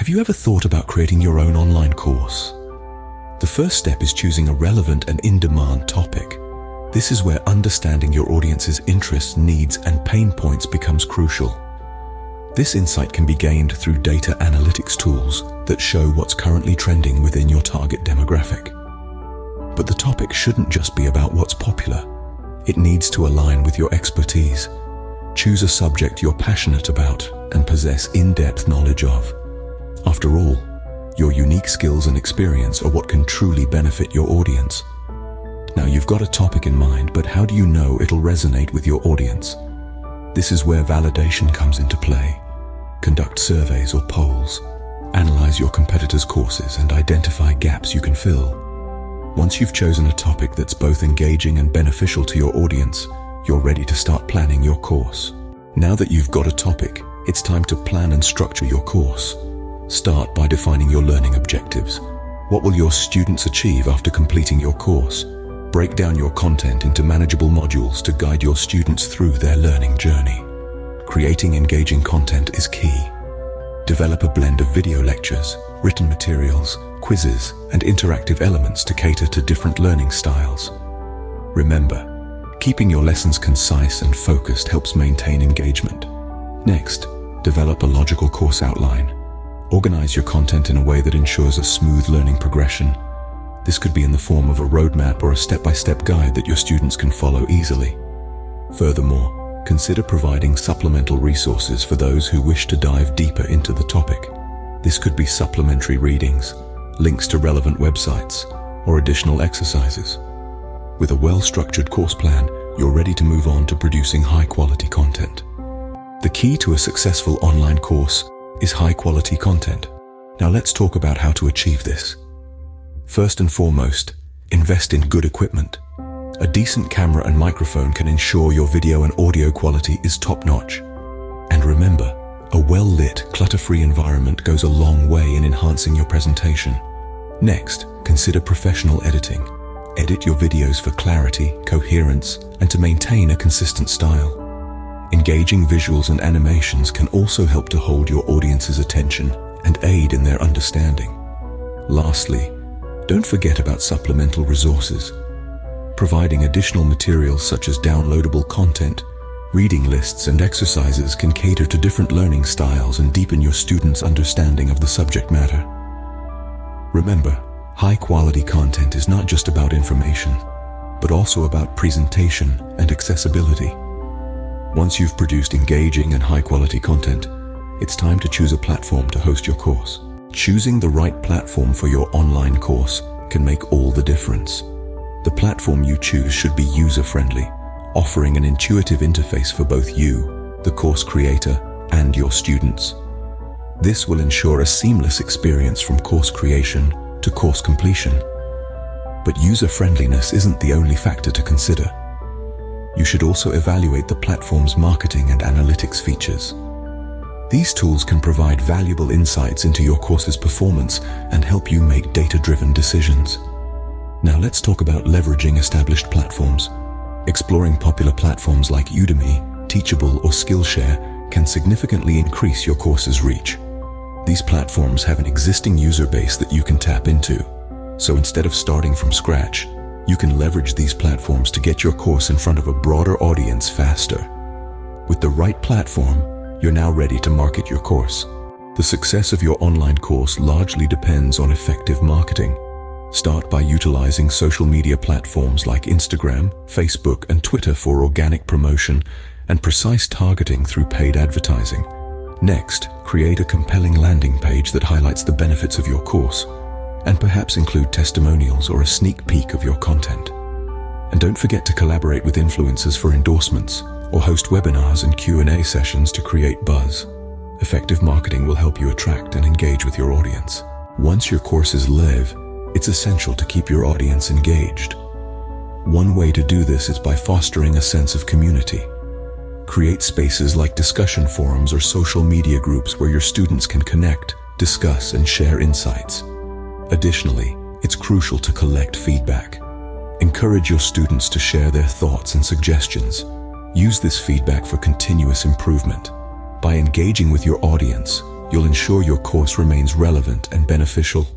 Have you ever thought about creating your own online course? The first step is choosing a relevant and in-demand topic. This is where understanding your audience's interests, needs, and pain points becomes crucial. This insight can be gained through data analytics tools that show what's currently trending within your target demographic. But the topic shouldn't just be about what's popular. It needs to align with your expertise. Choose a subject you're passionate about and possess in-depth knowledge of. After all, your unique skills and experience are what can truly benefit your audience. Now you've got a topic in mind, but how do you know it'll resonate with your audience? This is where validation comes into play. Conduct surveys or polls. Analyze your competitors' courses and identify gaps you can fill. Once you've chosen a topic that's both engaging and beneficial to your audience, you're ready to start planning your course. Now that you've got a topic, it's time to plan and structure your course. Start by defining your learning objectives. What will your students achieve after completing your course? Break down your content into manageable modules to guide your students through their learning journey. Creating engaging content is key. Develop a blend of video lectures, written materials, quizzes, and interactive elements to cater to different learning styles. Remember, keeping your lessons concise and focused helps maintain engagement. Next, develop a logical course outline. Organize your content in a way that ensures a smooth learning progression. This could be in the form of a roadmap or a step-by-step guide that your students can follow easily. Furthermore, consider providing supplemental resources for those who wish to dive deeper into the topic. This could be supplementary readings, links to relevant websites, or additional exercises. With a well-structured course plan, you're ready to move on to producing high-quality content. The key to a successful online course is high-quality content. Now let's talk about how to achieve this. First and foremost, invest in good equipment. A decent camera and microphone can ensure your video and audio quality is top-notch. And remember, a well-lit, clutter-free environment goes a long way in enhancing your presentation. Next, consider professional editing. Edit your videos for clarity, coherence, and to maintain a consistent style. Engaging visuals and animations can also help to hold your audience's attention and aid in their understanding. Lastly, don't forget about supplemental resources. Providing additional materials such as downloadable content, reading lists, and exercises can cater to different learning styles and deepen your students' understanding of the subject matter. Remember, high-quality content is not just about information, but also about presentation and accessibility. Once you've produced engaging and high-quality content, it's time to choose a platform to host your course. Choosing the right platform for your online course can make all the difference. The platform you choose should be user-friendly, offering an intuitive interface for both you, the course creator, and your students. This will ensure a seamless experience from course creation to course completion. But user-friendliness isn't the only factor to consider. You should also evaluate the platform's marketing and analytics features. These tools can provide valuable insights into your course's performance and help you make data-driven decisions. Now let's talk about leveraging established platforms. Exploring popular platforms like Udemy, Teachable, or Skillshare can significantly increase your course's reach. These platforms have an existing user base that you can tap into. So instead of starting from scratch, you can leverage these platforms to get your course in front of a broader audience faster. With the right platform, you're now ready to market your course. The success of your online course largely depends on effective marketing. Start by utilizing social media platforms like Instagram, Facebook, and Twitter for organic promotion and precise targeting through paid advertising. Next, create a compelling landing page that highlights the benefits of your course, and perhaps include testimonials or a sneak peek of your content. And don't forget to collaborate with influencers for endorsements, or host webinars and Q&A sessions to create buzz. Effective marketing will help you attract and engage with your audience. Once your course is live, it's essential to keep your audience engaged. One way to do this is by fostering a sense of community. Create spaces like discussion forums or social media groups where your students can connect, discuss, and share insights. Additionally, it's crucial to collect feedback. Encourage your students to share their thoughts and suggestions. Use this feedback for continuous improvement. By engaging with your audience, you'll ensure your course remains relevant and beneficial.